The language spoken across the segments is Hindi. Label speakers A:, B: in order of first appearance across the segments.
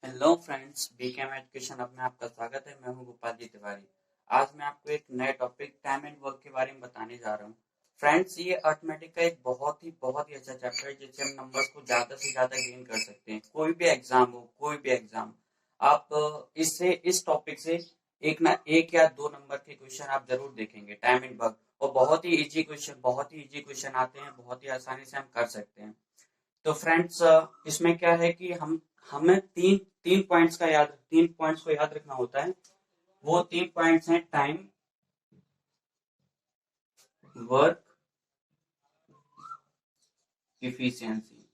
A: हेलो फ्रेंड्स, बीकेएम एजुकेशन अब में आपका स्वागत है। मैं हूं गोपाल जी तिवारी। आज मैं आपको एक नए टॉपिक टाइम एंड वर्क के बारे में बताने जा रहा हूं। फ्रेंड्स, ये अर्थमेटिक का एक बहुत ही अच्छा चैप्टर है जिससे हम नंबर्स को ज्यादा से ज्यादा गेन कर सकते हैं। कोई भी एग्जाम हो, कोई भी एग्जाम, आप इससे इस टॉपिक से एक ना एक या दो नंबर के क्वेश्चन आप जरूर देखेंगे। टाइम एंड वर्क और बहुत ही इजी क्वेश्चन आते हैं, बहुत ही आसानी से हम कर सकते हैं। तो फ्रेंड्स, इसमें क्या है कि हम हमें तीन तीन पॉइंट्स को याद रखना होता है। वो तीन पॉइंट्स हैं: टाइम, वर्क, इफिशियंसी।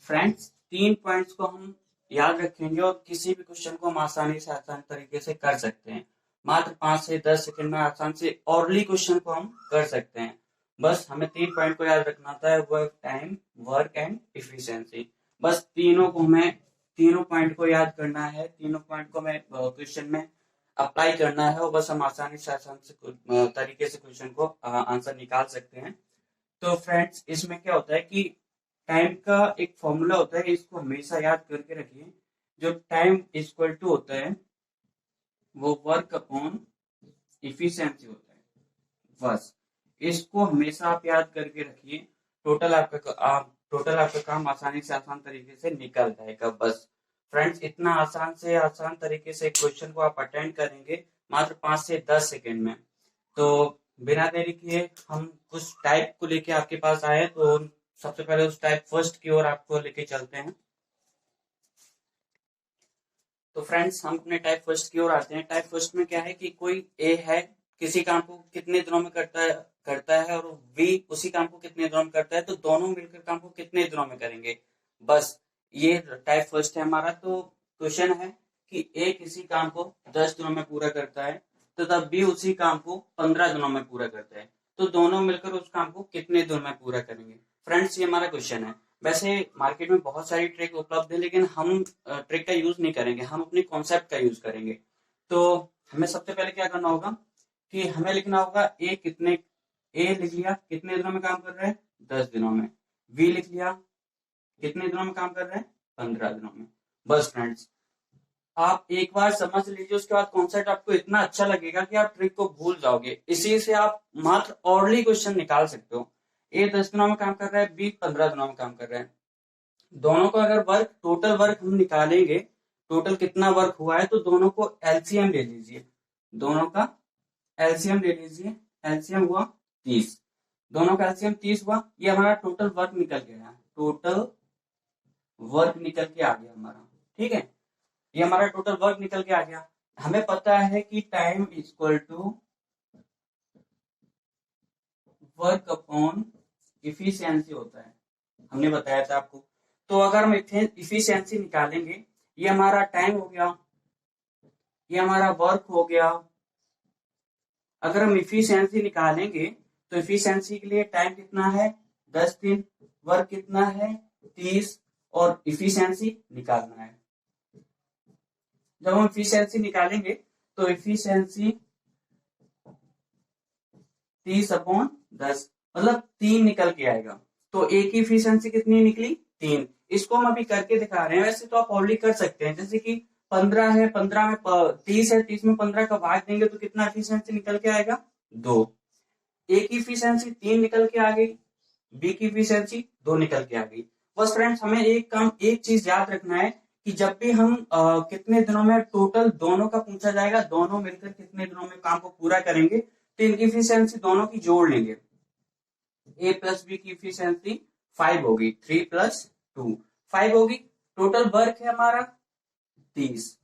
A: फ्रेंड्स, तीन पॉइंट्स को हम याद रखेंगे और किसी भी क्वेश्चन को हम आसान तरीके से कर सकते हैं। मात्र 5 से 10 सेकंड में आसान से औरली क्वेश्चन को हम कर सकते हैं। बस हमें तीन पॉइंट को याद रखना होता है, वो टाइम, वर्क एंड इफिशियंसी। बस तीनों पॉइंट को याद करना है, तीनों पॉइंट को हमें क्वेश्चन में अप्लाई करना है और बस हम आसान से तरीके से क्वेश्चन को आंसर निकाल सकते हैं। तो फ्रेंड्स, इसमें क्या होता है कि टाइम का एक फॉर्मूला होता है, इसको हमेशा याद करके रखिए। जो टाइम इक्वल टू होता है वो वर्क अपॉन इफिशियंसी होता है। बस इसको हमेशा आप याद करके रखिए। टोटल आपका काम आसानी से आसान तरीके से निकल जाएगा। बस फ्रेंड्स, इतना आसान से आसान तरीके से क्वेश्चन को आप अटेंड करेंगे मात्र 5 से 10 सेकंड में। तो बिना देरी किए हम कुछ टाइप को लेके आपके पास आए, तो सबसे पहले उस टाइप फर्स्ट की ओर आपको लेके चलते हैं। तो फ्रेंड्स, हम अपने टाइप फर्स्ट की ओर आते हैं। टाइप फर्स्ट में क्या है कि कोई ए है, किसी काम को कितने दिनों में करता है और बी उसी काम को कितने दिनों में करता है, तो दोनों मिलकर काम को कितने दिनों में करेंगे। बस ये टाइप फर्स्ट है हमारा। तो क्वेश्चन है कि ए किसी काम को 10 दिनों में पूरा करता है, तो तब बी उसी काम को 15 दिनों में पूरा करता है, तो दोनों मिलकर उस काम को कितने दिनों में पूरा करेंगे। फ्रेंड्स, ये हमारा क्वेश्चन है। वैसे मार्केट में बहुत सारी ट्रिक उपलब्ध है, लेकिन हम ट्रिक का यूज नहीं करेंगे, हम अपने कॉन्सेप्ट का यूज करेंगे। तो हमें सबसे पहले क्या करना होगा कि हमें लिखना होगा ए लिख लिया कितने दिनों में काम कर रहा है, 10 दिनों में। बी लिख लिया कितने दिनों में काम कर रहे हैं, 15 दिनों में। बस फ्रेंड्स, आप एक बार समझ लीजिए, उसके बाद कॉन्सेप्ट आपको इतना अच्छा लगेगा कि आप ट्रिक को भूल जाओगे। इसी से आप मात्र ऑर्डरली क्वेश्चन निकाल सकते हो। ए 10 दिनों में काम कर रहा है, बी 15 दिनों में काम कर रहा है। दोनों का अगर टोटल वर्क हम निकालेंगे, टोटल कितना वर्क हुआ है, तो दोनों को एलसीएम ले लीजिए। दोनों का एलसीएम ले लीजिए। एलसीएम हुआ 30। दोनों का एलसीएम 30 हुआ। ये हमारा टोटल वर्क निकल गया। टोटल वर्क निकल के आ गया हमारा। ठीक है, ये हमारा टोटल वर्क निकल के आ गया। हमें पता है कि time equal to work upon efficiency होता है, हमने बताया था आपको। तो अगर हम इफिशियंसी निकालेंगे, ये हमारा टाइम हो गया, ये हमारा वर्क हो गया। अगर हम इफिशियंसी निकालेंगे तो इफिशियंसी के लिए टाइम कितना है, 10 दिन। वर्क कितना है, 30। और इफिशियंसी निकालना है। जब हम इफिशियंसी निकालेंगे तो इफिशियंसी 30/10, मतलब 3 निकल के आएगा। तो ए की इफिशियंसी कितनी निकली, 3। इसको हम अभी करके दिखा रहे हैं। वैसे तो आप ऑलरेडी कर सकते हैं, जैसे कि 15 है, 15 में 30 है, 30 में 15 का भाग देंगे तो कितना इफिशियंसी निकल के आएगा, 2। ए की इफिशियंसी 3 निकल के आ गई, बी की इफिशियंसी 2 निकल के आ गई। बस फ्रेंड्स, हमें एक चीज याद रखना है कि जब भी हम कितने दिनों में, टोटल दोनों का पूछा जाएगा, दोनों मिलकर कितने दिनों में काम को पूरा करेंगे, तो इनकी इफिशियंसी दोनों की जोड़ लेंगे। ए प्लस बी की इफिशियंसी 5 होगी, 3 + 2 5 होगी। टोटल वर्क है हमारा 30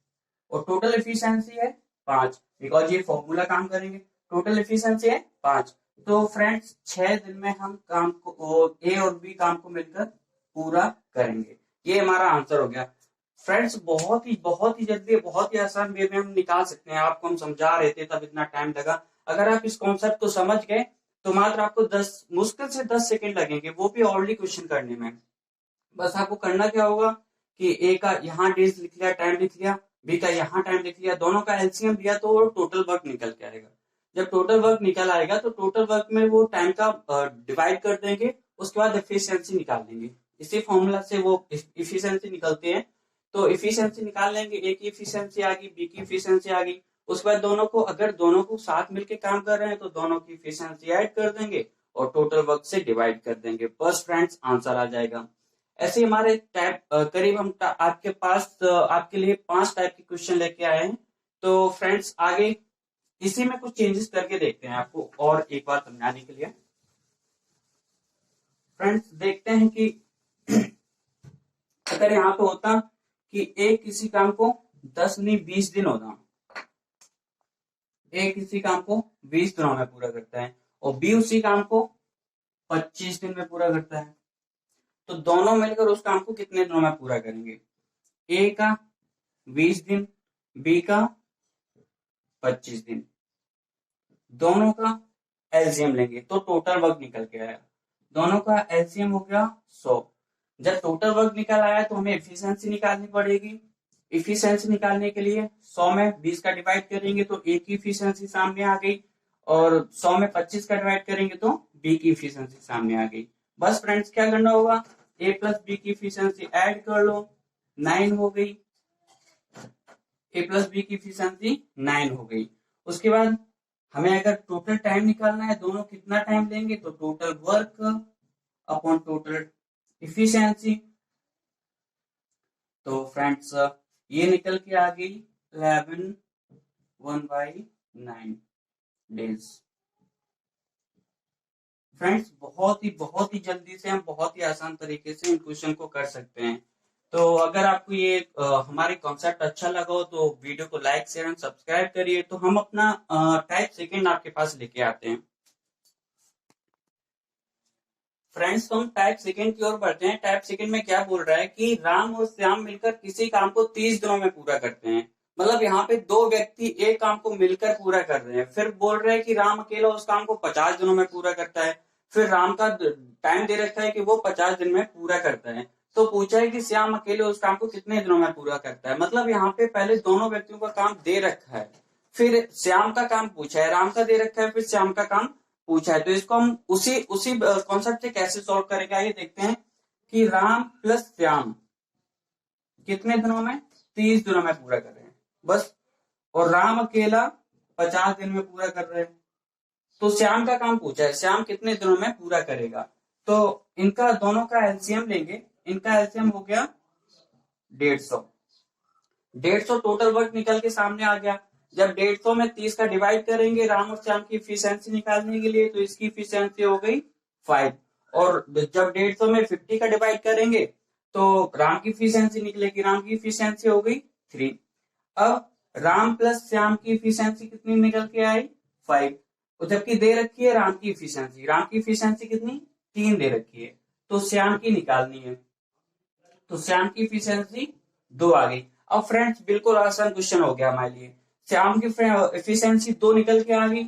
A: और टोटल इफिशियंसी है 5, बिकॉज ये फॉर्मूला काम करेंगे। टोटल इफिशियंसी है 5। तो फ्रेंड्स, 6 दिन में हम काम को, ए और बी काम को मिलकर पूरा करेंगे। ये हमारा आंसर हो गया। फ्रेंड्स, बहुत ही जल्दी, बहुत ही आसान वे में हम निकाल सकते हैं। आपको हम समझा रहे थे तब इतना टाइम लगा। अगर आप इस कॉन्सेप्ट को समझ गए तो मात्र आपको 10, मुश्किल से 10 सेकंड लगेंगे, वो भी ऑलरेडी क्वेश्चन करने में। बस आपको करना क्या होगा कि ए का यहाँ डेज लिख लिया, टाइम लिख लिया, बी का यहाँ टाइम लिख लिया, दोनों का एलसीएम लिया, तो टोटल वर्क निकल के आएगा। जब टोटल वर्क निकल आएगा तो टोटल वर्क में वो टाइम का डिवाइड कर देंगे, उसके बाद एफिशिएंसी निकाल देंगे। इसी फॉर्मूला से वो एफिशिएंसी निकलती है। तो इफिशियंसी निकाल लेंगे, ए की इफिशियंसी आ गई, बी की इफिशियंसी आ गई। उसके बाद दोनों को, अगर दोनों को साथ मिलके काम कर रहे हैं तो दोनों की इफिशियंसी ऐड कर देंगे और टोटल वर्क से डिवाइड कर देंगे, बस फ्रेंड्स आंसर आ जाएगा। ऐसे हमारे टाइप करीब हम आपके पास आपके लिए 5 टाइप के क्वेश्चन लेके आए हैं। तो फ्रेंड्स आगे इसी में कुछ चेंजेस करके देखते हैं आपको और एक बार समझाने के लिए। फ्रेंड्स देखते हैं कि अगर यहाँ पे होता कि ए किसी काम को 10 नहीं 20 दिन होता, ए किसी काम को 20 दिनों में पूरा करता है और बी उसी काम को 25 दिन में पूरा करता है, तो दोनों मिलकर उस काम को कितने दिनों में पूरा करेंगे? ए का 20 दिन, बी का 25 दिन, दोनों का एलसीएम लेंगे तो टोटल वर्क निकल के आया। दोनों का एलसीएम हो गया 100। जब टोटल वर्क निकल आया तो हमें एफिशिएंसी निकालनी पड़ेगी। एफिशिएंसी निकालने के लिए 100 में 20 का डिवाइड करेंगे तो ए की एफिशिएंसी सामने आ गई, और 100 में 25 का डिवाइड करेंगे तो बी की एफिशिएंसी सामने आ गई। बस फ्रेंड्स क्या करना होगा, ए प्लस बी की एफिशिएंसी ऐड कर लो, 9 हो गई। ए प्लस बी की एफिशिएंसी 9 हो गई। उसके बाद हमें अगर टोटल टाइम निकालना है, दोनों कितना टाइम लेंगे, तो total work upon total efficiency. तो फ्रेंड्स ये निकल के आ गई 11 1/9 डेज। फ्रेंड्स बहुत ही जल्दी से हम बहुत ही आसान तरीके से इन क्वेश्चन को कर सकते हैं। तो अगर आपको ये हमारे कॉन्सेप्ट अच्छा लगा हो तो वीडियो को लाइक शेयर एंड सब्सक्राइब करिए। तो हम अपना टाइप सेकंड आपके पास लेके आते हैं। फ्रेंड्स तो हम टाइप सेकंड की ओर बढ़ते हैं। टाइप सेकंड में क्या बोल रहा है कि राम और श्याम मिलकर किसी काम को 30 दिनों में पूरा करते हैं। मतलब यहाँ पे दो व्यक्ति एक काम को मिलकर पूरा कर रहे हैं। फिर बोल रहे हैं कि राम अकेला उस काम को 50 दिनों में पूरा करता है। फिर राम का टाइम दे रखा है कि वो 50 दिन में पूरा करता है। तो पूछा है कि श्याम अकेले उस काम को कितने दिनों में पूरा करता है। मतलब यहाँ पे पहले दोनों व्यक्तियों का काम दे रखा है, फिर श्याम का काम पूछा है, राम का दे रखा है, फिर श्याम का काम पूछा है। तो इसको हम उसी उसी कॉन्सेप्ट से कैसे सॉल्व करेंगे, आइए देखते हैं कि राम प्लस श्याम कितने दिनों में, 30 दिनों में पूरा कर रहे हैं बस, और राम अकेला 50 दिन में पूरा कर रहे हैं। तो श्याम का काम पूछा है, श्याम कितने दिनों में पूरा करेगा। तो इनका दोनों का एलसीएम लेंगे, इनका एलसीएम हो गया 150। 150 टोटल वर्क निकल के सामने आ गया। जब 150 में 30 का डिवाइड करेंगे राम और श्याम की इफिशियंसी निकालने के लिए, तो इसकी इफिशियंसी हो गई 5। और जब 150 में 50 का डिवाइड करेंगे तो राम की इफिशियंसी निकलेगी, राम की इफिशियंसी हो गई 3। अब राम प्लस श्याम की इफिशियंसी कितनी निकल के आई, 5। जबकि दे रखी है राम की इफिशियंसी, राम की इफिशियंसी कितनी, 3 दे रखी है, तो श्याम की निकालनी है। तो श्याम की इफिशियंसी 2 आ गई। अब फ्रेंड्स बिल्कुल आसान क्वेश्चन हो गया हमारे लिए। श्याम की इफिशियंसी 2 निकल के आ गई,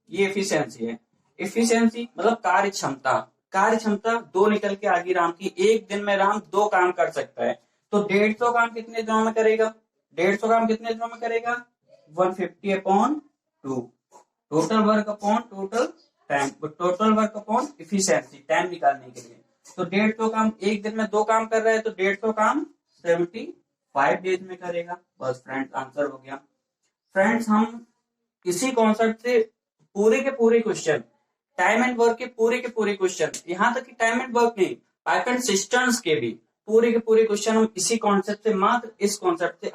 A: ये इफिशियंसी है। इफिशियंसी मतलब कार्य क्षमता, कार्य क्षमता 2 निकल के आ गई राम की। एक दिन में राम 2 काम कर सकता है, तो 150 काम कितने दिनों में करेगा, 150 काम कितने दिनों में करेगा, 150/2। Total work upon total time, total work upon efficiency, time निकालने के लिए। तो 150 काम एक दिन में 2 काम कर रहा है, तो 150 काम 75 डेज में करेगा। बस फ्रेंड्स आंसर हो गया। फ्रेंड्स हम इसी कॉन्सेप्ट से पूरे के पूरे क्वेश्चन, टाइम एंड वर्क के पूरे क्वेश्चन, यहाँ तक कि टाइम एंड वर्क नहीं, पाइथन सिस्टम्स के भी पूरे के पूरे क्वेश्चन हम इसी कॉन्सेप्ट से, मात्र इस कॉन्सेप्ट से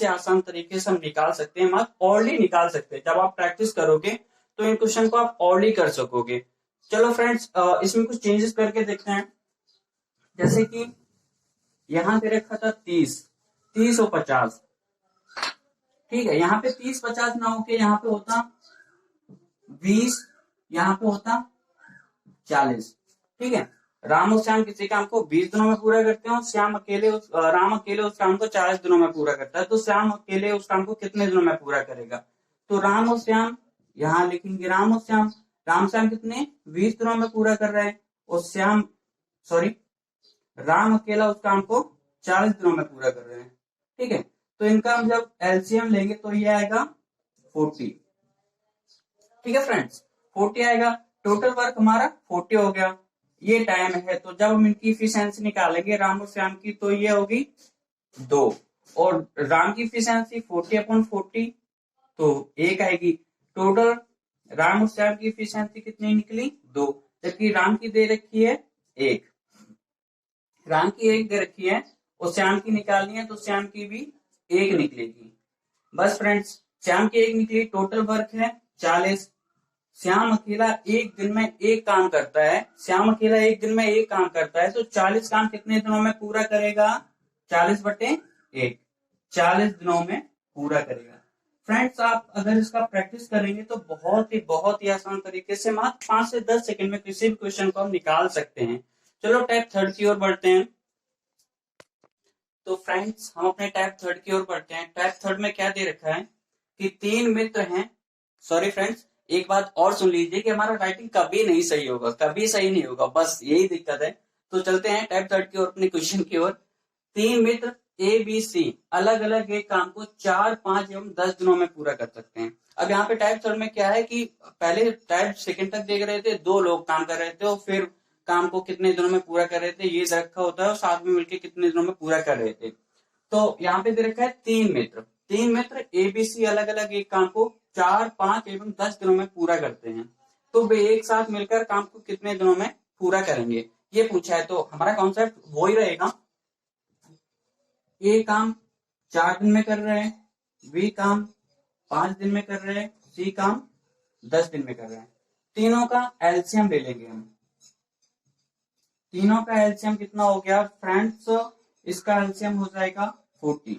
A: आसान तरीके से हम निकाल सकते हैं, मात्र ऑर्ली निकाल सकते हैं। जब आप प्रैक्टिस करोगे तो इन क्वेश्चन को आप ऑर्ली कर सकोगे। चलो फ्रेंड्स इसमें कुछ चेंजेस करके देखते हैं। जैसे कि यहाँ पे रखा था 30 और 50, ठीक है। यहाँ पे 30-50 ना होके यहाँ पे होता 20, यहाँ पे होता 40, ठीक है। राम और श्याम किसी काम को 20 दिनों में पूरा करते हैं और राम अकेले उस काम को 40 दिनों में पूरा करता है। तो श्याम अकेले उस काम को कितने दिनों में पूरा करेगा, तो राम और श्याम यहाँ लिखेंगे, राम श्याम कितने 20 दिनों में पूरा कर रहे हैं, और राम अकेला उस काम को 40 दिनों में पूरा कर रहे हैं, ठीक है। तो इनका हम जब एलसीएम लेंगे तो ये आएगा 40, ठीक है फ्रेंड्स, 40 आएगा। टोटल वर्क हमारा 40 हो गया, ये टाइम है। तो जब हम इनकी इफिशियंसी निकालेंगे राम और श्याम की, तो ये होगी 2, और राम की इफिशियंसी 40/40, तो 1 आएगी। टोटल राम और श्याम की इफिशियंसी कितनी निकली? 2, जबकि राम की दे रखी है 1, राम की 1 दे रखी है और श्याम की निकालनी है, तो श्याम की भी 1 निकलेगी। बस फ्रेंड्स, श्याम की 1 निकली, टोटल वर्क है 40। श्याम अकेला एक दिन में एक काम करता है, श्याम अकेला एक दिन में एक काम करता है, तो 40 काम कितने दिनों में पूरा करेगा? 40/1, 40 दिनों में पूरा करेगा। फ्रेंड्स, आप अगर इसका प्रैक्टिस करेंगे तो बहुत ही आसान तरीके से मात्र 5 से 10 सेकंड में किसी भी क्वेश्चन को हम निकाल सकते हैं। चलो टाइप थर्ड की ओर बढ़ते हैं। तो फ्रेंड्स, हम अपने टाइप थर्ड की ओर बढ़ते हैं। टाइप थर्ड में क्या दे रखा है कि 3 मित्र हैं। सॉरी फ्रेंड्स, एक बात और सुन लीजिए कि हमारा राइटिंग कभी नहीं सही होगा, कभी सही नहीं होगा, बस यही दिक्कत है। तो चलते हैं टाइप थर्ड की ओर, अपने क्वेश्चन की ओर। 3 मित्र ए बी सी अलग अलग एक काम को 4, 5 एवं 10 दिनों में पूरा कर सकते हैं। अब यहाँ पे टाइप थर्ड में क्या है कि पहले टाइप सेकंड तक देख रहे थे, 2 लोग काम कर रहे थे और फिर काम को कितने दिनों में पूरा कर रहे थे ये रखा होता है, और साथ में मिलकर कितने दिनों में पूरा कर रहे थे। तो यहाँ पे दे रखा है 3 मित्र ए बी सी अलग अलग एक काम को 4, 5 एवं 10 दिनों में पूरा करते हैं, तो वे एक साथ मिलकर काम को कितने दिनों में पूरा करेंगे, ये पूछा है। तो हमारा कॉन्सेप्ट वो ही रहेगा, ए काम 4 दिन में कर रहे हैं, बी काम 5 दिन में कर रहे हैं, सी काम 10 दिन में कर रहे हैं। तीनों का एलसीएम ले लेंगे हम। तीनों का एलसीएम कितना हो गया फ्रेंड्स? इसका एलसीएम हो जाएगा 40,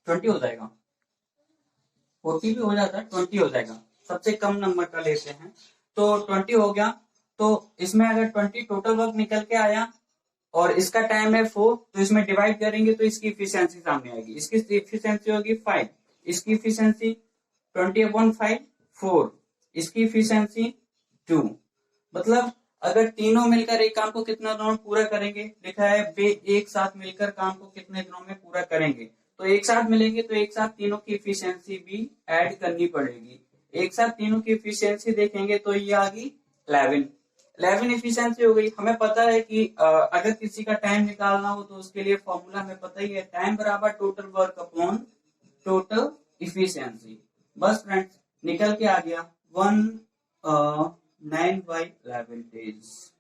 A: 20 हो जाएगा, 40 भी हो जाता है, 20 हो जाएगा। सबसे कम नंबर का लेते हैं, तो 20 हो गया। तो इसमें अगर 20 टोटल वर्क निकल के आया और इसका टाइम है 4, तो इसमें डिवाइड करेंगे तो इसकी इफिशियंसी सामने आएगी। इसकी इफिशियंसी होगी 5, इसकी इफिशियंसी 20/5 4, इसकी इफिशियंसी 2। मतलब अगर तीनों मिलकर एक काम को कितना दिनों में पूरा करेंगे, लिखा है वे एक साथ मिलकर काम को कितने दिनों में पूरा करेंगे, तो एक साथ मिलेंगे तो एक साथ तीनों की इफिशियंसी भी ऐड करनी पड़ेगी। एक साथ तीनों की इफिशियंसी देखेंगे तो ये आ गई 11, 11 इफिशियंसी हो गई। हमें पता है कि अगर किसी का टाइम निकालना हो तो उसके लिए फॉर्मूला हमें पता ही है, टाइम बराबर total work upon total efficiency. बस फ्रेंड्स, निकल के आ गया 9/11 डेज।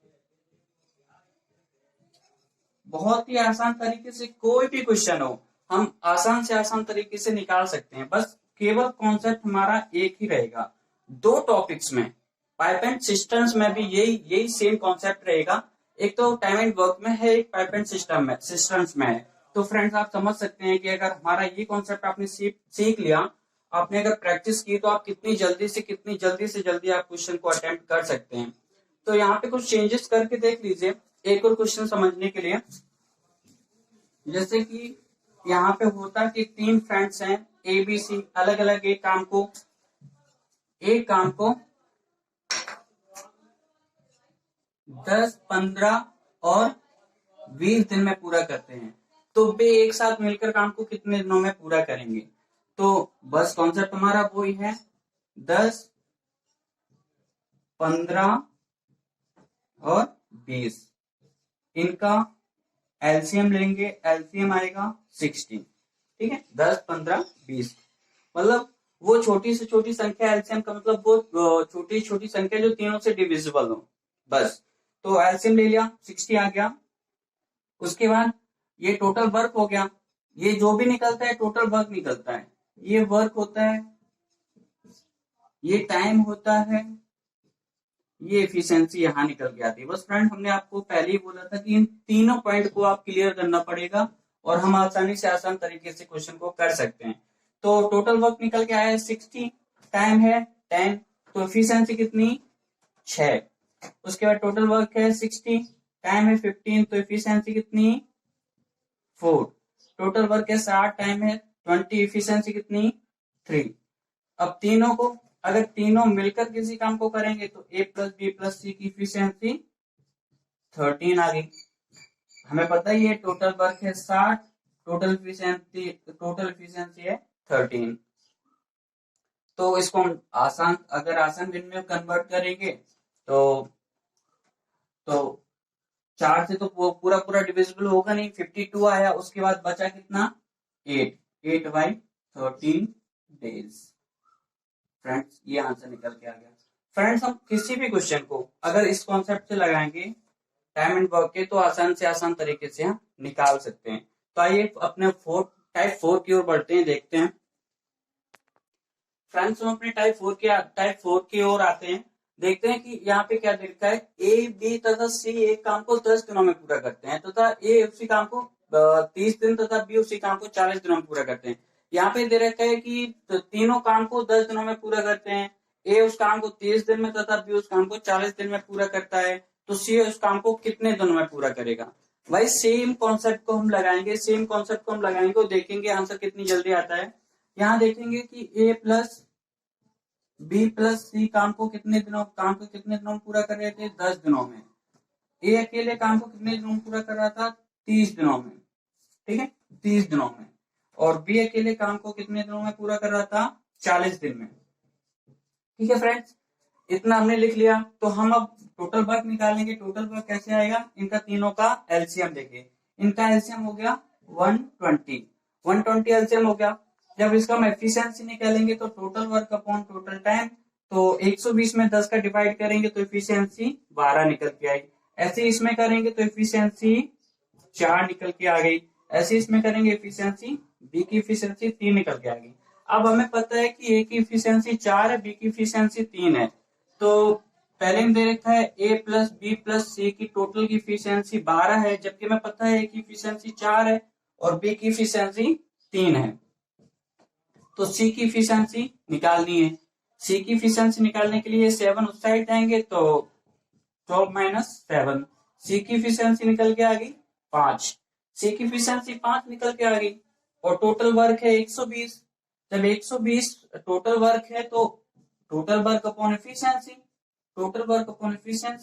A: बहुत ही आसान तरीके से कोई भी क्वेश्चन हो हम आसान से आसान तरीके से निकाल सकते हैं। बस केवल कॉन्सेप्ट हमारा एक ही रहेगा। 2 टॉपिक्स में, पाइप एंड सिस्टम्स में भी यही सेम कॉन्सेप्ट रहेगा। एक तो टाइम एंड वर्क में है, एक पाइप एंड सिस्टम्स में है। तो फ्रेंड्स, आप समझ सकते हैं कि अगर हमारा ये कॉन्सेप्ट आपने सीख लिया, आपने अगर प्रैक्टिस की, तो आप कितनी जल्दी आप क्वेश्चन को अटेम्प्ट कर सकते हैं। तो यहाँ पे कुछ चेंजेस करके देख लीजिए एक और क्वेश्चन समझने के लिए। जैसे कि यहाँ पे होता कि 3 फ्रेंड्स हैं ए बी सी, अलग अलग एक काम को 10, 15 और 20 दिन में पूरा करते हैं, तो वे एक साथ मिलकर काम को कितने दिनों में पूरा करेंगे। तो बस कॉन्सेप्ट हमारा वो ही है, 10, 15 और 20, इनका एलसीएम लेंगे, एलसीएम आएगा 16। ठीक है, 10, 15, 20, मतलब वो छोटी से छोटी संख्या, एलसीएम का मतलब वो छोटी छोटी संख्या जो तीनों से डिविजिबल हो। बस, तो एलसीएम ले लिया, 60 आ गया। उसके बाद ये टोटल वर्क हो गया, ये जो भी निकलता है टोटल वर्क निकलता है, ये वर्क होता है, ये टाइम होता है, ये एफिशिएंसी यहाँ निकल के आती है। बस फ्रेंड, हमने आपको पहले ही बोला था कि इन तीनों पॉइंट को आप क्लियर करना पड़ेगा और हम आसानी से आसान तरीके से क्वेश्चन को कर सकते हैं। तो टोटल वर्क निकल के आया 60, टाइम है 10, तो एफिशिएंसी कितनी 6। उसके बाद टोटल वर्क है 60, टाइम है 15, तो एफिशिएंसी कितनी 4। टोटल वर्क है 60, टाइम है 20, एफिशिएंसी कितनी 3। अब तीनों को अगर तीनों मिलकर किसी काम को करेंगे तो ए प्लस बी प्लस सी की इफिशियंसी 13 आ गई। हमें पता ही है टोटल वर्क है 60, टोटल इफिशियंसी है 13। तो इसको हम अगर आसान दिन में कन्वर्ट करेंगे तो 4 से तो पूरा पूरा डिविजिबल होगा नहीं, 52 आया, उसके बाद बचा कितना 8, 8/13 डेज। फ्रेंड्स ये आंसर निकल के आ गया। फ्रेंड्स हम किसी भी क्वेश्चन को अगर इस कॉन्सेप्ट से लगाएंगे टाइम एंड वर्क के, तो आसान से आसान तरीके से हम निकाल सकते हैं। तो आइए अपने टाइप 4 की ओर बढ़ते हैं, देखते हैं। फ्रेंड्स हम अपने टाइप 4 की ओर आते हैं, देखते हैं कि यहाँ पे क्या लिखा है। ए, बी तथा सी एक काम को 10 दिनों में पूरा करते हैं, तथा ए उसी काम को 30 दिन तथा बी उसी काम को 40 दिनों में पूरा करते हैं। यहाँ पे दे रखा है कि तीनों काम को 10 दिनों में पूरा करते हैं। ए उस काम को 30 दिन में तथा बी उस काम को 40 दिन में पूरा करता है, तो सी उस काम को कितने दिनों में पूरा करेगा। भाई सेम कॉन्सेप्ट को हम लगाएंगे और देखेंगे आंसर कितनी जल्दी आता है। यहाँ देखेंगे कि ए प्लस बी प्लस सी काम को कितने दिनों में पूरा कर रहे थे, 10 दिनों में। ए अकेले काम को कितने दिनों में पूरा कर रहा था, 30 दिनों में, ठीक है, 30 दिनों में। और बी अकेले काम को कितने दिनों में पूरा कर रहा था, 40 दिन में। ठीक है फ्रेंड्स, इतना हमने लिख लिया। तो हम अब टोटल वर्क निकालेंगे। टोटल वर्क कैसे आएगा, इनका तीनों का एलसीएम देंगे। इनका एलसीएम हो गया 120 एलसीएम हो गया। जब इसका हम एफिशिएंसी निकालेंगे तो total work upon total time, तो 120 में 10 का डिवाइड करेंगे तो एफिशिएंसी 12 निकल के आएगी। ऐसे इसमें करेंगे तो एफिशिएंसी 4 निकल के आ गई। ऐसे इसमें करेंगे एफिशिएंसी, बी की एफिशिएंसी 3 निकल के आ गई। अब हमें पता है कि ए की एफिशिएंसी 4 है, बी की एफिशिएंसी 3 है। तो पहले में दे रखा है ए प्लस बी प्लस सी की टोटल की एफिशिएंसी 12 है, जबकि हमें पता है ए की एफिशिएंसी 4 है और बी की एफिशिएंसी 3 है। तो सी की एफिशिएंसी निकालनी है। सी की एफिशिएंसी निकालने के लिए 7 उस साइड जाएंगे तो 12 माइनस 7, सी की एफिशिएंसी निकल के आ गई 5। सी की एफिशिएंसी 5 निकल के आ गई और टोटल वर्क है 120। जब 120 टोटल वर्क है तो टोटल वर्क अपॉन एफिशिएंसी,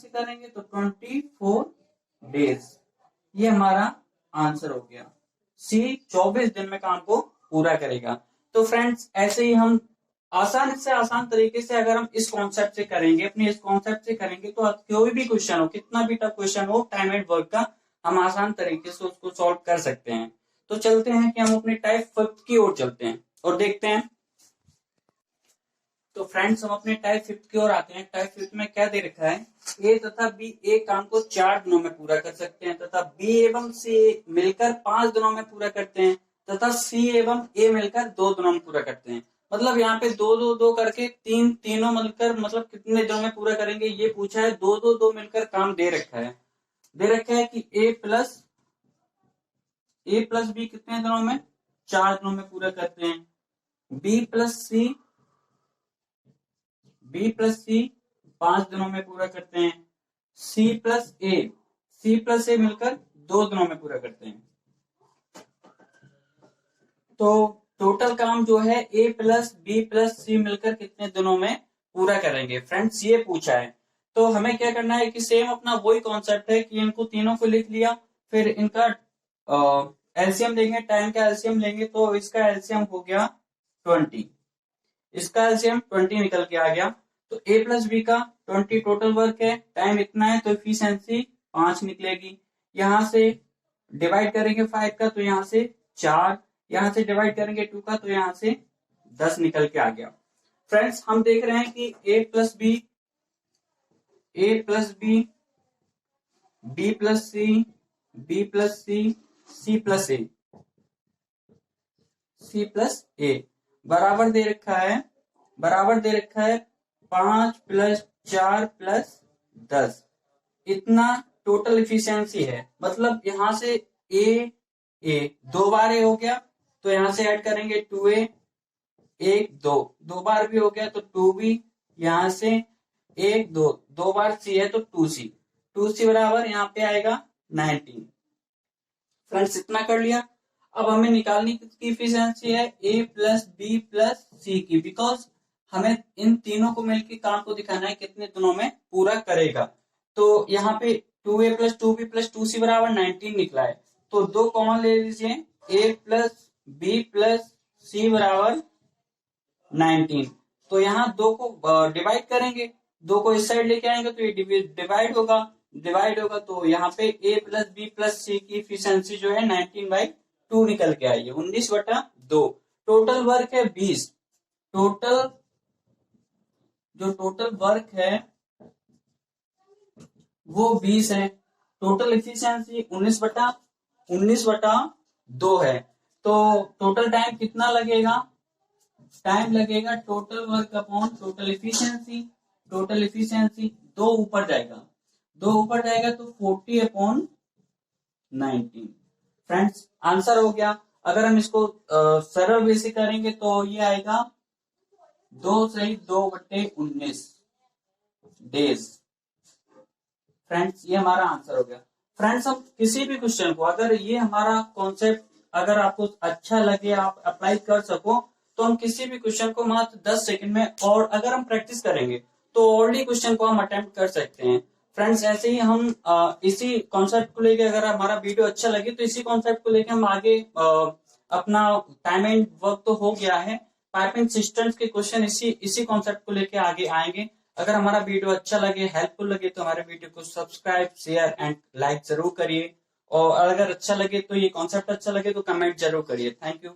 A: करेंगे तो 24 डेज। ये हमारा आंसर हो गया। सी 24 दिन में काम को पूरा करेगा। तो फ्रेंड्स ऐसे ही हम आसान से आसान तरीके से अगर हम इस कॉन्सेप्ट से करेंगे, तो कोई भी क्वेश्चन हो, कितना भी टफ क्वेश्चन हो टाइम एंड वर्क का, हम आसान तरीके से उसको सॉल्व कर सकते हैं। तो चलते हैं कि हम अपने टाइप 5 की ओर चलते हैं और देखते हैं। तो फ्रेंड्स हम अपने टाइप 5 की ओर आते हैं। टाइप 5 में क्या दे रखा है, ए तथा बी एक काम को 4 दिनों में पूरा कर सकते हैं, तथा बी एवं सी मिलकर 5 दिनों में पूरा करते हैं, तथा सी एवं ए मिलकर 2 दिनों में पूरा करते हैं। मतलब यहाँ पे 2 करके तीनों मिलकर मतलब कितने दिनों में पूरा करेंगे ये पूछा है। 2 मिलकर काम दे रखा है कि ए प्लस बी कितने दिनों में, 4 दिनों में पूरा करते हैं। बी प्लस सी 5 दिनों में पूरा करते हैं। सी प्लस ए मिलकर 2 दिनों में पूरा करते हैं। तो टोटल काम जो है ए प्लस बी प्लस सी मिलकर कितने दिनों में पूरा करेंगे, फ्रेंड्स ये पूछा है। तो हमें क्या करना है कि सेम अपना वही कॉन्सेप्ट है कि इनको तीनों को लिख लिया, फिर इनका एलसीएम लेंगे, टाइम का एलसीएम लेंगे। तो इसका एलसीएम हो गया 20, इसका एलसीएम 20 निकल के आ गया। तो ए प्लस बी का 20 टोटल वर्क है, टाइम इतना है, तो एफिशिएंसी 5 निकलेगी। यहां से डिवाइड करेंगे 5 का तो यहां से 4, यहां से डिवाइड करेंगे 2 का तो यहां से 10 निकल के आ गया। फ्रेंड्स हम देख रहे हैं कि ए प्लस बी, बी प्लस सी, सी प्लस ए बराबर दे रखा है 5 प्लस 4 प्लस 10। इतना टोटल इफिशियंसी है। मतलब यहां से ए 2 बार ए हो गया तो यहां से ऐड करेंगे 2a, 2 बार भी हो गया तो 2b, यहां से 2 बार सी है तो 2c बराबर यहाँ पे आएगा 19। फ्रेंड्स इतना कर लिया। अब हमें निकालनी किसकी इफिशियंसी है, ए प्लस बी प्लस सी की, बिकॉज हमें इन तीनों को मिलकर काम को दिखाना है कितने दिनों में पूरा करेगा। तो यहाँ पे 2a plus 2b plus 2c बराबर 19 निकला है। तो 2 कॉमन ले लीजिए, a प्लस बी प्लस सी बराबर 19। तो यहाँ 2 को डिवाइड करेंगे, 2 को इस साइड लेके आएंगे तो ये डिवाइड होगा, डिवाइड होगा तो यहाँ पे a प्लस बी प्लस सी की इफिशियंसी जो है 19/2 निकल के आई है, 19/2। टोटल वर्क है 20। टोटल वर्क है वो 20 है। टोटल इफिशियंसी 19/2 है। तो टोटल टाइम कितना लगेगा? टाइम लगेगा total work upon total efficiency. Total efficiency 2 ऊपर जाएगा, 2 ऊपर जाएगा तो 40/19। फ्रेंड्स आंसर हो गया। अगर हम इसको सरल वे से करेंगे तो ये आएगा 2/2/19 डेज। फ्रेंड्स ये हमारा आंसर हो गया। फ्रेंड्स हम किसी भी क्वेश्चन को, अगर ये हमारा कॉन्सेप्ट अगर आपको अच्छा लगे, आप अप्लाई कर सको, तो हम किसी भी क्वेश्चन को मात्र 10 सेकंड में, और अगर हम प्रैक्टिस करेंगे तो ऑलरेडी क्वेश्चन को हम अटेम्प्ट कर सकते हैं। फ्रेंड्स ऐसे ही हम इसी कॉन्सेप्ट को लेके, अगर हमारा वीडियो अच्छा लगे तो इसी कॉन्सेप्ट को लेके हम आगे अपना टाइम एंड वर्क तो हो गया है, पाइपिंग सिस्टम्स के क्वेश्चन इसी कॉन्सेप्ट को लेके आगे आएंगे। अगर हमारा वीडियो अच्छा लगे, हेल्पफुल लगे, तो हमारे वीडियो को सब्सक्राइब, शेयर एंड लाइक जरूर करिए। और अगर अच्छा लगे तो ये कॉन्सेप्ट अच्छा लगे तो कमेंट जरूर करिए। Thank you.